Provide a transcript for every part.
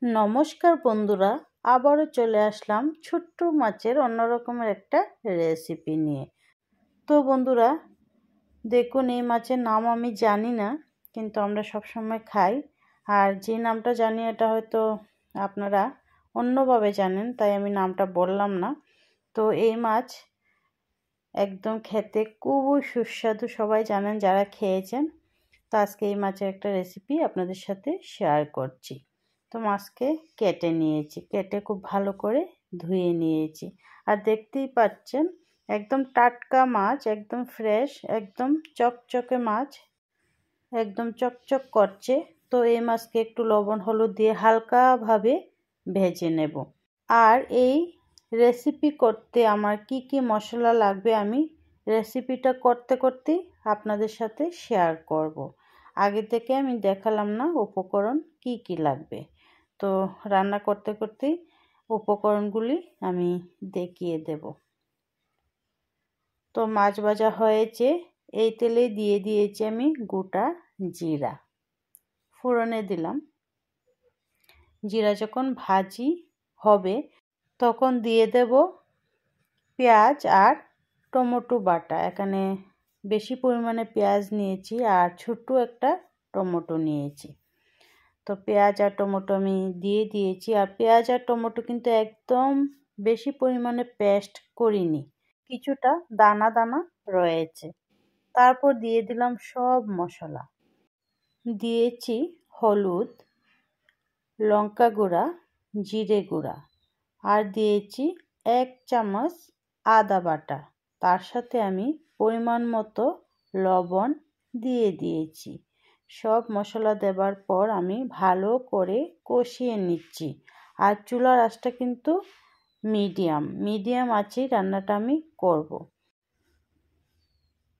নমস্কার বন্ধুরা, আবারও চলে আসলাম ছোট্ট মাছের অন্যরকমের একটা রেসিপি নিয়ে। তো বন্ধুরা দেখুন, এই মাছের নাম আমি জানি না, কিন্তু আমরা সবসময় খাই। আর যে নামটা জানি এটা হয়তো আপনারা অন্যভাবে জানেন, তাই আমি নামটা বললাম না। তো এই মাছ একদম খেতে খুবই সুস্বাদু, সবাই জানেন যারা খেয়েছেন। তো আজকে এই মাছের একটা রেসিপি আপনাদের সাথে শেয়ার করছি। তো মাছকে কেটে নিয়েছি, কেটে খুব ভালো করে ধুয়ে নিয়েছি। আর দেখতেই পাচ্ছেন একদম টাটকা মাছ, একদম ফ্রেশ, একদম চকচকে মাছ, একদম চকচক করছে। তো এই মাছকে একটু লবণ হলুদ দিয়ে হালকাভাবে ভেজে নেব। আর এই রেসিপি করতে আমার কি কি মশলা লাগবে আমি রেসিপিটা করতে করতেই আপনাদের সাথে শেয়ার করব। আগে থেকে আমি দেখালাম না উপকরণ কি কি লাগবে, তো রান্না করতে করতেই উপকরণগুলি আমি দেখিয়ে দেব। তো মাছ ভাজা হয়েছে, এই তেলে দিয়ে দিয়েছি আমি গোটা জিরা, ফোড়নে দিলাম। জিরা যখন ভাজি হবে তখন দিয়ে দেব পেঁয়াজ আর টমেটো বাটা। এখানে বেশি পরিমাণে পেঁয়াজ নিয়েছি আর ছোট্ট একটা টমেটো নিয়েছি। তো পেঁয়াজ আর টমেটো আমি দিয়ে দিয়েছি। আর পেঁয়াজ আর টমেটো কিন্তু একদম বেশি পরিমাণে পেস্ট করিনি, কিছুটা দানা দানা রয়েছে। তারপর দিয়ে দিলাম সব মশলা, দিয়েছি হলুদ, লঙ্কা গুঁড়া, জিরে গুঁড়া, আর দিয়েছি 1 চামচ আদা বাটা। তার সাথে আমি পরিমাণ মতো লবণ দিয়ে দিয়েছি। সব মশলা দেবার পর আমি ভালো করে কষিয়ে নিচ্ছি। আর চুলার আঁচটা কিন্তু মিডিয়াম আঁচেই রান্নাটা আমি করব।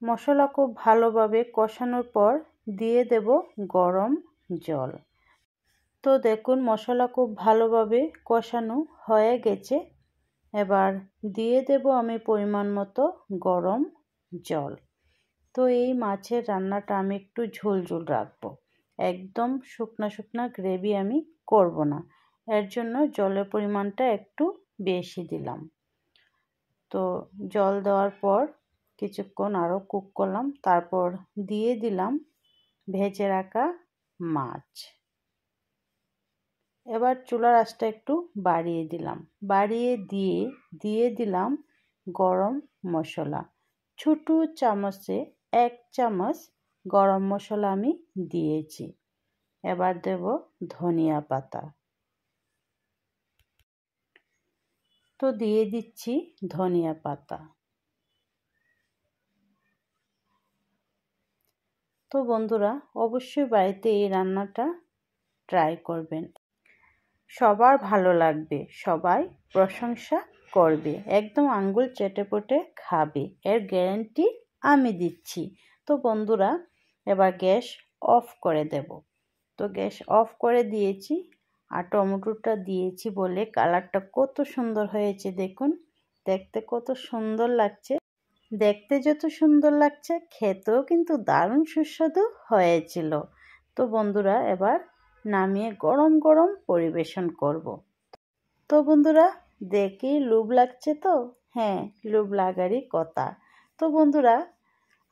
মশলা খুব ভালোভাবে কষানোর পর দিয়ে দেব গরম জল। তো দেখুন মশলা খুব ভালোভাবে কষানো হয়ে গেছে। এবার দিয়ে দেব আমি পরিমাণ মতো গরম জল। তো এই মাছের রান্নাটা আমি একটু ঝোল রাখবো, একদম শুকনা গ্রেভি আমি করব না। এর জন্য জলের পরিমাণটা একটু বেশি দিলাম। তো জল দেওয়ার পর কিছুক্ষণ আরও কুক করলাম, তারপর দিয়ে দিলাম ভেজে রাখা মাছ। এবার চুলার আঁচটা একটু বাড়িয়ে দিয়ে দিলাম গরম মশলা। ছোট চামচে 1 চামচ গরম মশলা আমি দিয়েছি। এবার দেব ধনিয়া পাতা। তো দিয়ে দিচ্ছি ধনিয়া পাতা। তো বন্ধুরা অবশ্যই বাড়িতে এই রান্নাটা ট্রাই করবেন, সবার ভালো লাগবে, সবাই প্রশংসা করবে, একদম আঙ্গুল চেটেপুটে খাবে, এর গ্যারান্টি আমি দিচ্ছি। তো বন্ধুরা এবার গ্যাস অফ করে দেব। তো গ্যাস অফ করে দিয়েছি। আর টমেটোটা দিয়েছি বলে কালারটা কত সুন্দর হয়েছে দেখুন, দেখতে কত সুন্দর লাগছে। দেখতে যত সুন্দর লাগছে খেতেও কিন্তু দারুণ সুস্বাদু হয়েছিল। তো বন্ধুরা এবার নামিয়ে গরম গরম পরিবেশন করব। তো বন্ধুরা দেখেই লোভ লাগছে তো? হ্যাঁ, লোভ লাগারই কথা। তো বন্ধুরা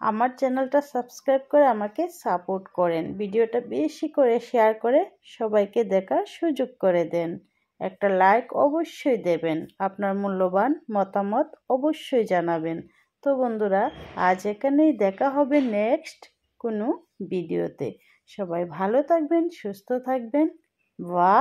আমার চ্যানেলটা সাবস্ক্রাইব করে আমাকে সাপোর্ট করেন, ভিডিওটা বেশি করে শেয়ার করে সবাইকে দেখার সুযোগ করে দেন। একটা লাইক অবশ্যই দেবেন, আপনার মূল্যবান মতামত অবশ্যই জানাবেন। তো বন্ধুরা আজ এখানেই, দেখা হবে নেক্সট কোনো ভিডিওতে। সবাই ভালো থাকবেন, সুস্থ থাকবেন। বাই।